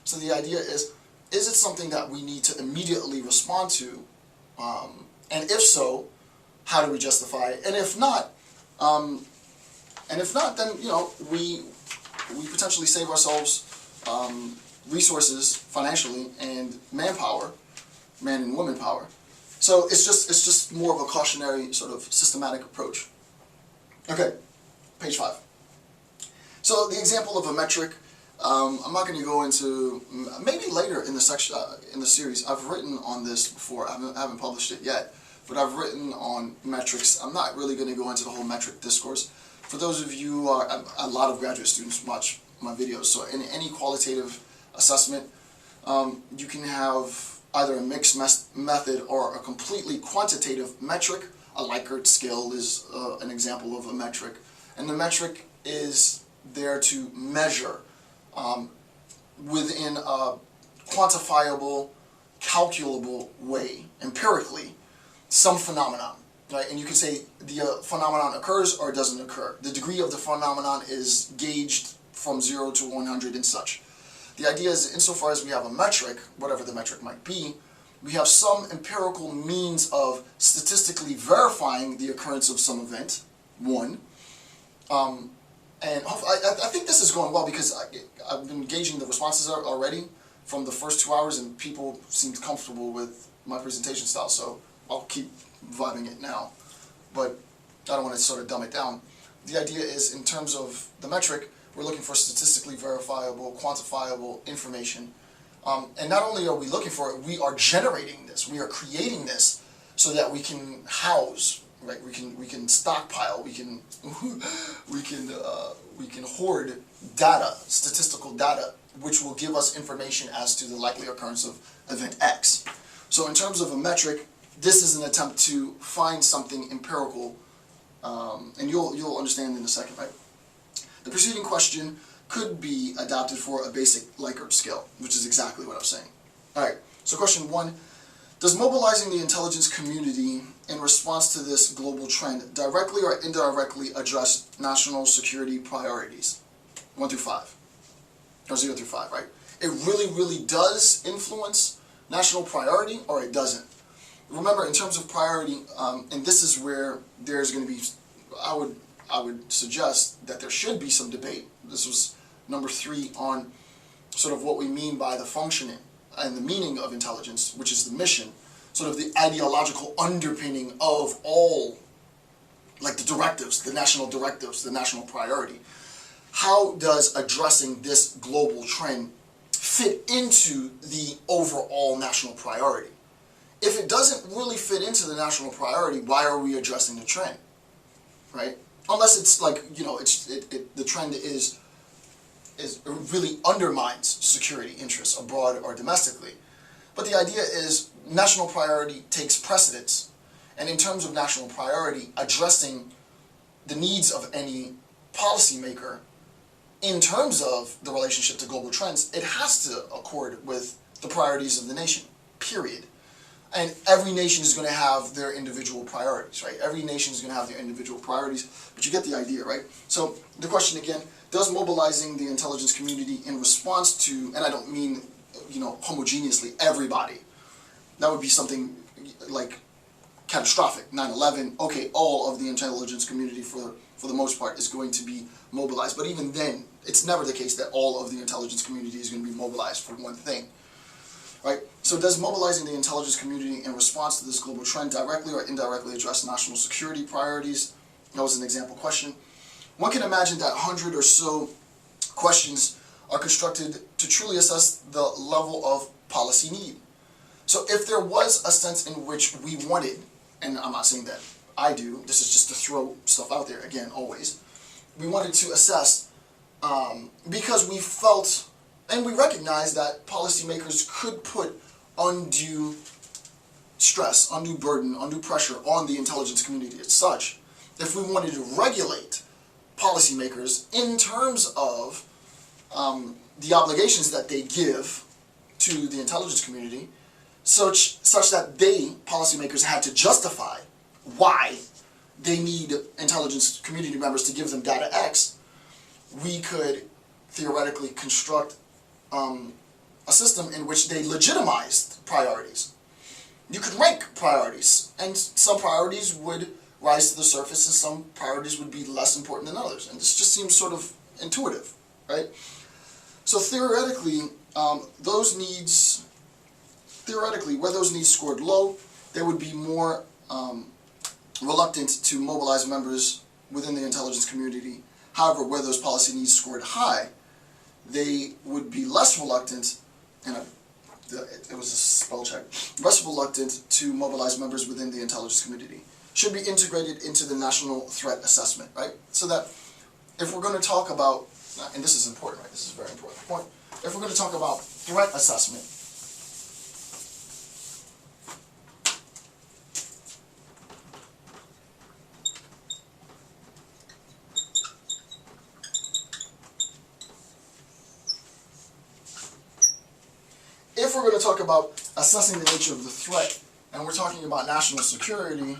So the idea is it something that we need to immediately respond to? And if so, how do we justify it? And if not, then we potentially save ourselves resources financially and manpower, man and woman power. So it's just more of a cautionary sort of systematic approach. Okay, page 5. So the example of a metric, I'm not going to go into, maybe later in the section in the series. I've written on this before. I haven't published it yet, but I've written on metrics. I'm not really going to go into the whole metric discourse. For those of you, a lot of graduate students watch my videos, so in any qualitative assessment, you can have either a mixed method or a completely quantitative metric. A Likert scale is an example of a metric, and the metric is there to measure within a quantifiable, calculable way, empirically, some phenomenon. Right? And you can say the phenomenon occurs or it doesn't occur. The degree of the phenomenon is gauged from 0 to 100 and such. The idea is, insofar as we have a metric, whatever the metric might be, we have some empirical means of statistically verifying the occurrence of some event, one. And I think this is going well because I've been gauging the responses already from the first 2 hours, and people seemed comfortable with my presentation style, so I'll keep vibing it now. But I don't want to sort of dumb it down. The idea is, in terms of the metric, we're looking for statistically verifiable, quantifiable information. And not only are we looking for it, we are generating this. We are creating this so that we can house, right? We can stockpile. We can hoard data, statistical data, which will give us information as to the likely occurrence of event X. So in terms of a metric, this is an attempt to find something empirical, and you'll understand in a second, right? The preceding question could be adapted for a basic Likert scale, which is exactly what I'm saying. Alright, so question 1. Does mobilizing the intelligence community in response to this global trend directly or indirectly address national security priorities? 1 through 5. Or 0 through 5, right? It really does influence national priority, or it doesn't. Remember, in terms of priority, and this is where there's going to be, I would suggest that there should be some debate. This was number 3 on sort of what we mean by the functioning and the meaning of intelligence, which is the mission, sort of the ideological underpinning of all, like the directives, the national priority. How does addressing this global trend fit into the overall national priority? If it doesn't really fit into the national priority, why are we addressing the trend, right? Unless it's like, the trend really undermines security interests abroad or domestically. But the idea is national priority takes precedence. And in terms of national priority, addressing the needs of any policymaker in terms of the relationship to global trends, it has to accord with the priorities of the nation, period. And every nation is going to have their individual priorities, right? Every nation is going to have their individual priorities, but you get the idea, right? So the question again, does mobilizing the intelligence community in response to, and I don't mean, homogeneously everybody. That would be something like catastrophic, 9/11, okay, all of the intelligence community for the most part is going to be mobilized. But even then, it's never the case that all of the intelligence community is going to be mobilized for one thing. Right? So does mobilizing the intelligence community in response to this global trend directly or indirectly address national security priorities? That was an example question. One can imagine that 100 or so questions are constructed to truly assess the level of policy need. So if there was a sense in which we wanted, and I'm not saying that I do, this is just to throw stuff out there, again, always, we wanted to assess because we felt and we recognize that policymakers could put undue stress, undue burden, undue pressure on the intelligence community as such. If we wanted to regulate policymakers in terms of the obligations that they give to the intelligence community, such that policymakers had to justify why they need intelligence community members to give them data X, we could theoretically construct a system in which they legitimized priorities. You could rank priorities, and some priorities would rise to the surface and some priorities would be less important than others. And this just seems sort of intuitive, right? So theoretically, where those needs scored low, they would be more reluctant to mobilize members within the intelligence community. However, where those policy needs scored high, they would be less reluctant, and it was a spell check, less reluctant to mobilize members within the intelligence community. Should be integrated into the national threat assessment, right? So that if we're going to talk about, and this is important, right? This is a very important point. If we're going to talk about threat assessment, if we're going to talk about assessing the nature of the threat, and we're talking about national security,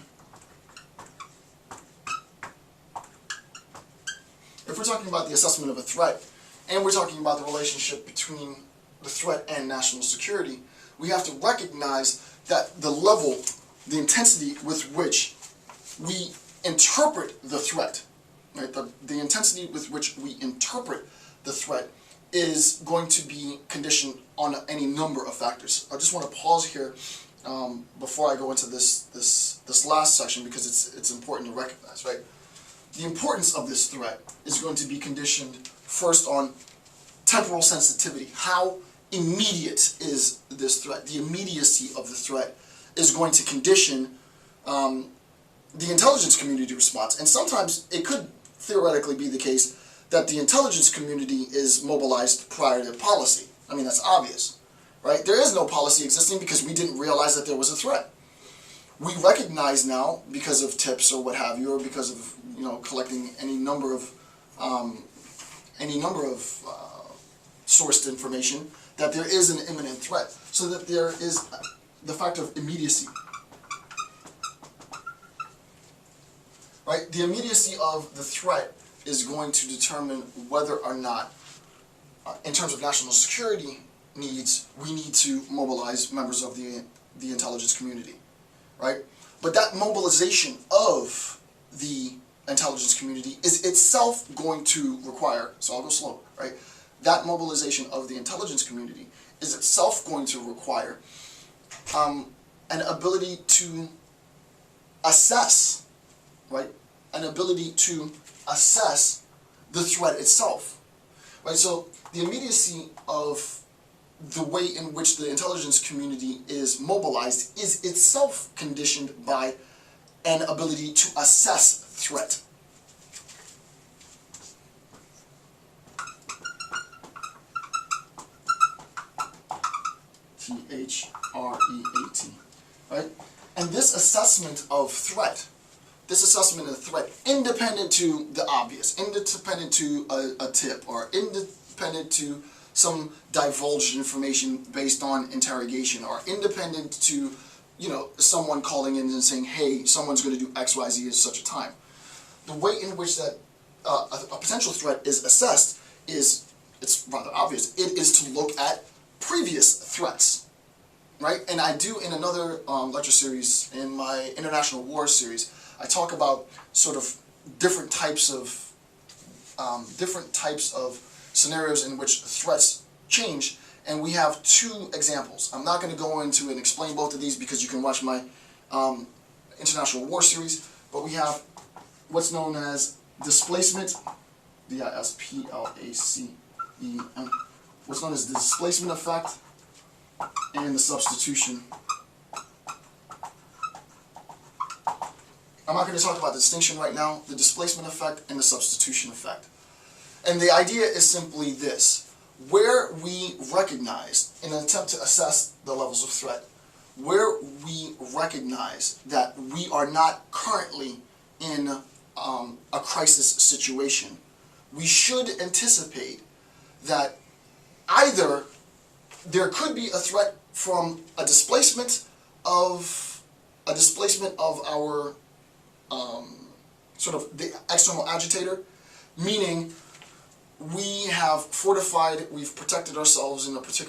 if we're talking about the assessment of a threat, and we're talking about the relationship between the threat and national security, we have to recognize that the level, the intensity with which we interpret the threat, right? The intensity with which we interpret the threat is going to be conditioned on any number of factors. I just want to pause here before I go into this last section, because it's important to recognize, right? The importance of this threat is going to be conditioned first on temporal sensitivity. How immediate is this threat? The immediacy of the threat is going to condition the intelligence community response. And sometimes it could theoretically be the case that the intelligence community is mobilized prior to policy. I mean, that's obvious, right? There is no policy existing because we didn't realize that there was a threat. We recognize now, because of tips or what have you, or because of collecting any number of sourced information, that there is an imminent threat. So that there is the factor of immediacy, right? The immediacy of the threat is going to determine whether or not, in terms of national security needs, we need to mobilize members of the intelligence community, right? But that mobilization of the intelligence community is itself going to require, so I'll go slow, right? That mobilization of the intelligence community is itself going to require an ability to assess, right? An ability to assess the threat itself, right? So the immediacy of the way in which the intelligence community is mobilized is itself conditioned by an ability to assess threat. T-H-R-E-A-T, right? And this assessment of threat, independent to the obvious, independent to a tip, or independent to some divulged information based on interrogation, or independent to, someone calling in and saying, hey, someone's going to do X, Y, Z at such a time. The way in which that a potential threat is assessed it's rather obvious. It is to look at previous threats, right? And I do, in another lecture series, in my International War series, I talk about sort of different types of scenarios in which threats change, and we have two examples. I'm not going to go into and explain both of these because you can watch my International War series, but we have what's known as displacement, D-I-S-P-L-A-C-E-M, what's known as the displacement effect and the substitution. I'm not going to talk about the distinction right now, the displacement effect and the substitution effect. And the idea is simply this: where we recognize, in an attempt to assess the levels of threat, where we recognize that we are not currently in a crisis situation, we should anticipate that either there could be a threat from a displacement of our sort of the external agitator, meaning we have fortified, we've protected ourselves in a particular